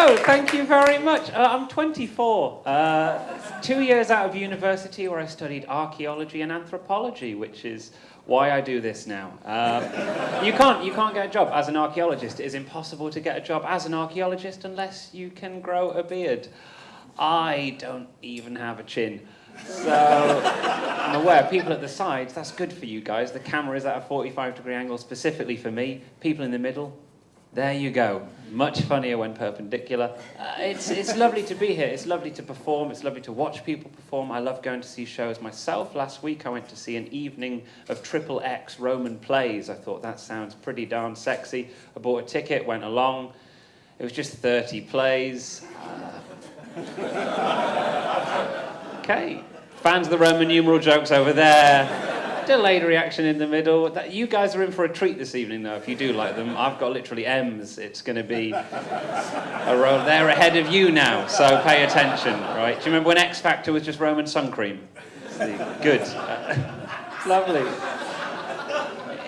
Hello, thank you very much. I'm 24. 2 years out of university where I studied archaeology and anthropology, which is why I do this now. You can't get a job as an archaeologist. It is impossible to get a job as an archaeologist unless you can grow a beard. I don't even have a chin. So I'm aware, people at the sides, that's good for you guys. The camera is at a 45-degree angle specifically for me. People in the middle, there you go. Much funnier when perpendicular. It's lovely to be here. It's lovely to perform. It's lovely to watch people perform. I love going to see shows myself. Last week I went to see an evening of XXX Roman plays. I thought that sounds pretty darn sexy. I bought a ticket, went along. It was just 30 plays. Okay. Fans of the Roman numeral jokes over there. Delayed reaction in the middle. You guys are in for a treat this evening, though, if you do like them. I've got literally M's. It's going to be a roll. They're ahead of you now, so pay attention, right? Do you remember when X Factor was just Roman sun cream? Good. Lovely.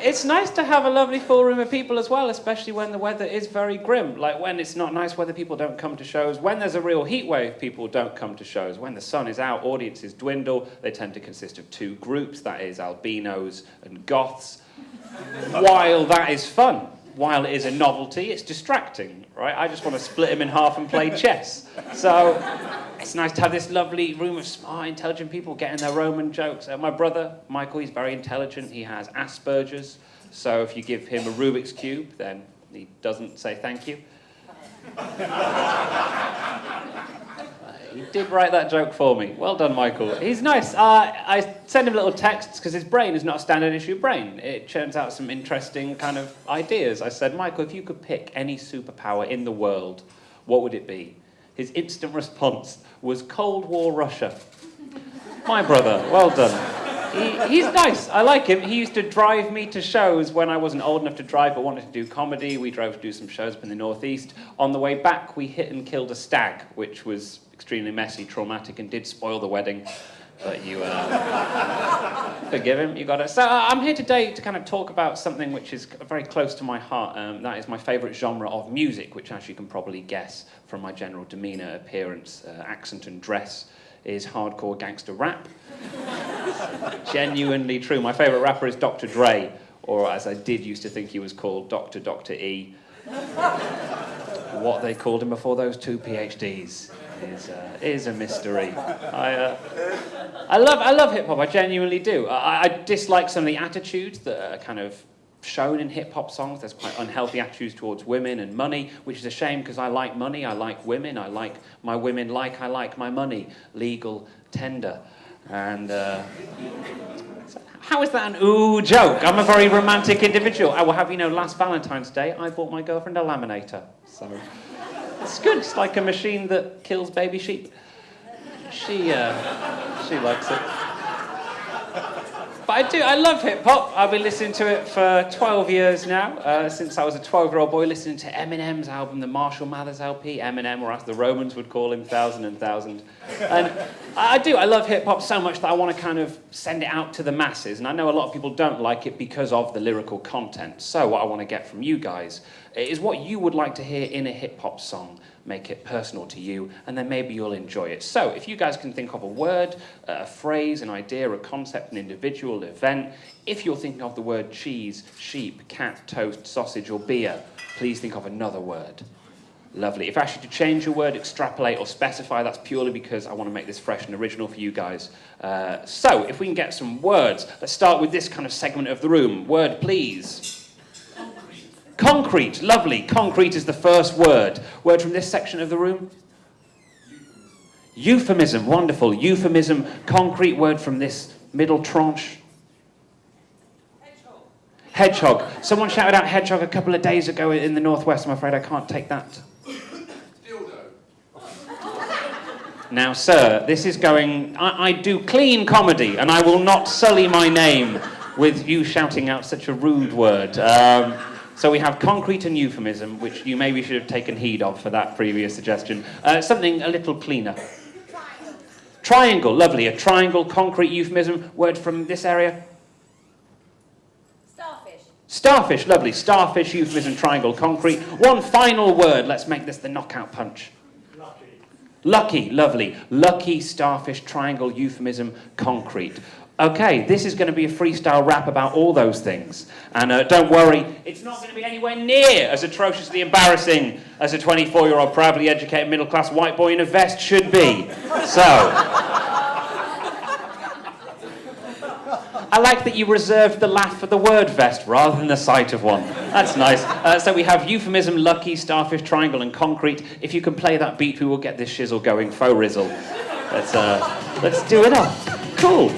It's nice to have a lovely full room of people as well, especially when the weather is very grim. Like when it's not nice weather, people don't come to shows. When there's a real heat wave, people don't come to shows. When the sun is out, audiences dwindle. They tend to consist of two groups, that is albinos and goths. While that is fun, while it is a novelty, it's distracting, right? I just want to split them in half and play chess. So it's nice to have this lovely room of smart, intelligent people getting their Roman jokes. My brother, Michael, he's very intelligent. He has Asperger's. So if you give him a Rubik's Cube, then he doesn't say thank you. He did write that joke for me. Well done, Michael. He's nice. I send him little texts because his brain is not a standard issue brain. It churns out some interesting kind of ideas. I said, Michael, if you could pick any superpower in the world, what would it be? His instant response was Cold War Russia. My brother, well done. He's nice. I like him. He used to drive me to shows when I wasn't old enough to drive but wanted to do comedy. We drove to do some shows up in the northeast. On the way back, we hit and killed a stag, which was extremely messy, traumatic, and did spoil the wedding. But you forgive him, you got it. So I'm here today to kind of talk about something which is very close to my heart. That is my favourite genre of music, which, as you can probably guess from my general demeanour, appearance, accent and dress, is hardcore gangster rap. Genuinely true. My favourite rapper is Dr. Dre, or as I did used to think he was called, Dr. E. What they called him before those two PhDs is a mystery. I love hip hop. I genuinely do. I dislike some of the attitudes that are kind of shown in hip hop songs. There's quite unhealthy attitudes towards women and money, which is a shame because I like money. I like women. I like my women like I like my money. Legal, tender, and. How is that an ooh joke? I'm a very romantic individual. I will have you know, last Valentine's Day, I bought my girlfriend a laminator. So it's good. It's like a machine that kills baby sheep. She likes it. But I love hip-hop. I've been listening to it for 12 years now, since I was a 12-year-old boy listening to Eminem's album, the Marshall Mathers LP, Eminem, or as the Romans would call him, Thousand and Thousand. And I love hip-hop so much that I want to kind of send it out to the masses, and I know a lot of people don't like it because of the lyrical content. So what I want to get from you guys is what you would like to hear in a hip-hop song. Make it personal to you, and then maybe you'll enjoy it. So, if you guys can think of a word, a phrase, an idea, a concept, an individual, event, if you're thinking of the word cheese, sheep, cat, toast, sausage, or beer, please think of another word. Lovely. If I ask you to change your word, extrapolate, or specify, that's purely because I want to make this fresh and original for you guys. So, if we can get some words, let's start with this kind of segment of the room. Word, please. Concrete, lovely. Concrete is the first word. Word from this section of the room? Euphemism, wonderful. Euphemism, concrete. Word from this middle tranche? Hedgehog. Hedgehog. Someone shouted out hedgehog a couple of days ago in the Northwest. I'm afraid I can't take that. Dildo. Now, sir, this is going... I do clean comedy, and I will not sully my name with you shouting out such a rude word. So we have concrete and euphemism, which you maybe should have taken heed of for that previous suggestion. Something a little cleaner. Triangle, lovely. A triangle, concrete, euphemism. Word from this area? Starfish. Starfish, lovely. Starfish, euphemism, triangle, concrete. One final word. Let's make this the knockout punch. Lucky, lovely. Lucky, starfish, triangle, euphemism, concrete. Okay, this is going to be a freestyle rap about all those things. And don't worry, it's not going to be anywhere near as atrociously embarrassing as a 24-year-old proudly educated middle-class white boy in a vest should be. So, I like that you reserved the laugh for the word vest rather than the sight of one. That's nice. So we have euphemism, lucky, starfish, triangle, and concrete. If you can play that beat, we will get this shizzle going. Faux rizzle. Let's do it up. Cool.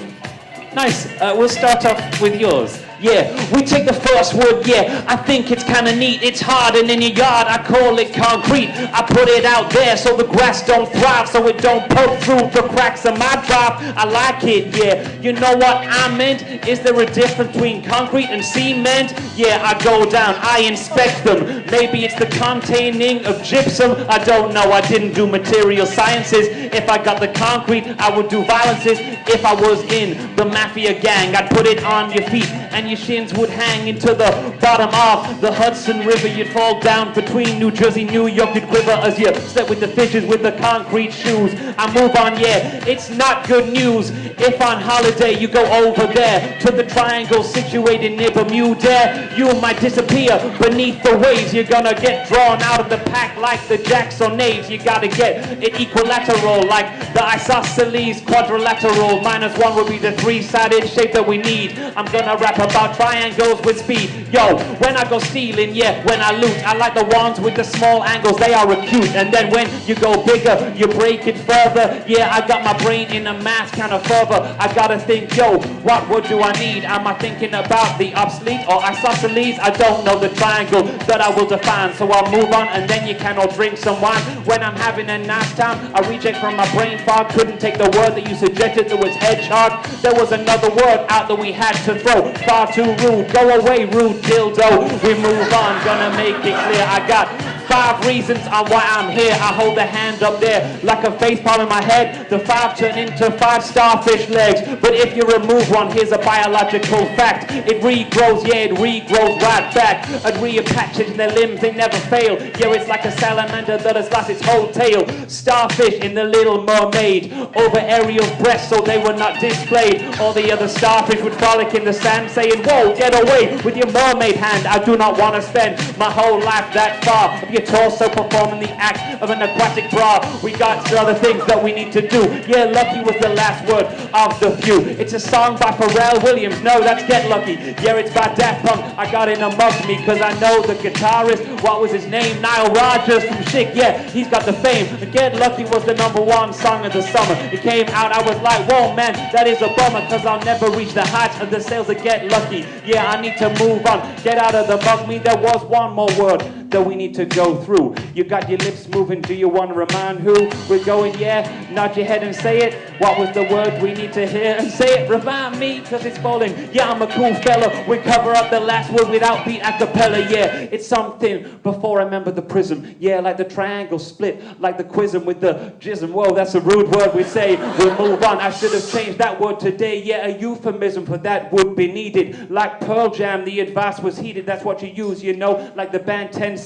Nice. We'll start off with yours. Yeah, we take the first word, yeah, I think it's kind of neat. It's hard and in your yard, I call it concrete. I put it out there so the grass don't thrive, so it don't poke through the cracks of my drive. I like it, yeah. You know what I meant? Is there a difference between concrete and cement? Yeah, I go down, I inspect them. Maybe it's the containing of gypsum. I don't know, I didn't do material sciences. If I got the concrete, I would do violences. If I was in the mafia gang, I'd put it on your feet and your shins would hang into the bottom of the Hudson River. You'd fall down between New Jersey, New York. You'd quiver as you slept with the fishes with the concrete shoes. I move on, yeah, it's not good news. If on holiday you go over there to the triangle situated near Bermuda, you might disappear beneath the waves. You're gonna get drawn out of the pack like the Jacksonades. You gotta get it equilateral like the isosceles quadrilateral. -1 would be the three-sided shape that we need. I'm gonna rap about triangles with speed. Yo, when I go stealing, yeah, when I loot, I like the ones with the small angles, they are acute. And then when you go bigger, you break it further. Yeah, I got my brain in a math kind of fervor. I gotta think, yo, what word do I need? Am I thinking about the obsolete or isosceles? I don't know the triangle that I will define, so I'll move on and then you can all drink some wine. When I'm having a nice time, I reject from my brain fog. Couldn't take the word that you suggested, that was hedgehog. There was another word out that we had to throw. Far too rude, go away rude dildo. We move on, gonna make it clear. I got 5 reasons on why I'm here. I hold the hand up there like a face palm in my head. The 5 turn into 5 starfish legs. But if you remove one, here's a biological fact. It regrows, yeah, it regrows right back. And reattaches in their limbs, they never fail. Yeah, it's like a salamander that has lost its whole tail. Starfish in the Little Mermaid. Over Ariel's breast so they were not displayed. All the other starfish would frolic in the sand saying, whoa, get away with your mermaid hand. I do not want to spend my whole life that far. Your torso performing the act of an aquatic bra. We got other things that we need to do. Yeah, lucky was the last word of the few. It's a song by Pharrell Williams. No, that's Get Lucky. Yeah, it's by Daft Punk. I got it amongst me because I know the guitarist. What was his name? Nile Rodgers from Chic. Yeah, he's got the fame. Get Lucky was the #1 song of the summer. It came out, I was like, whoa man, that is a bummer because I'll never reach the heights of the sales of Get Lucky. Yeah, I need to move on. Get out of the mug. Me, there was one more word that we need to go through. You got your lips moving, do you want to remind who we're going? Yeah, nod your head and say it. What was the word we need to hear? And say it, remind me, cause it's falling. Yeah, I'm a cool fella. We cover up the last word without beat a cappella. Yeah, it's something before I remember the prism. Yeah, like the triangle split, like the quism with the jism. Whoa, that's a rude word we say. We'll move on. I should have changed that word today. Yeah, a euphemism for that would be needed. Like Pearl Jam, the advice was heated. That's what you use, you know, like the band 10cc.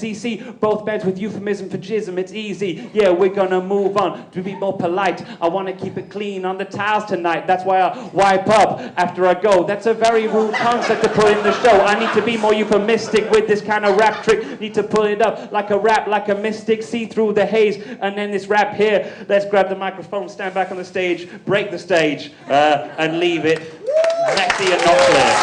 Both bands with euphemism for jism. It's easy. Yeah, we're gonna move on to be more polite. I want to keep it clean on the tiles tonight. That's why I wipe up after I go. That's a very rude concept to put in the show. I need to be more euphemistic with this kind of rap trick. Need to pull it up like a rap, like a mystic. See through the haze. And then this rap here. Let's grab the microphone, stand back on the stage, break the stage, and leave it messy and not clear.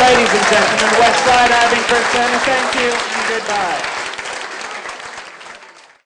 Ladies and gentlemen, Westside Irving Chris Turner, thank you and goodbye.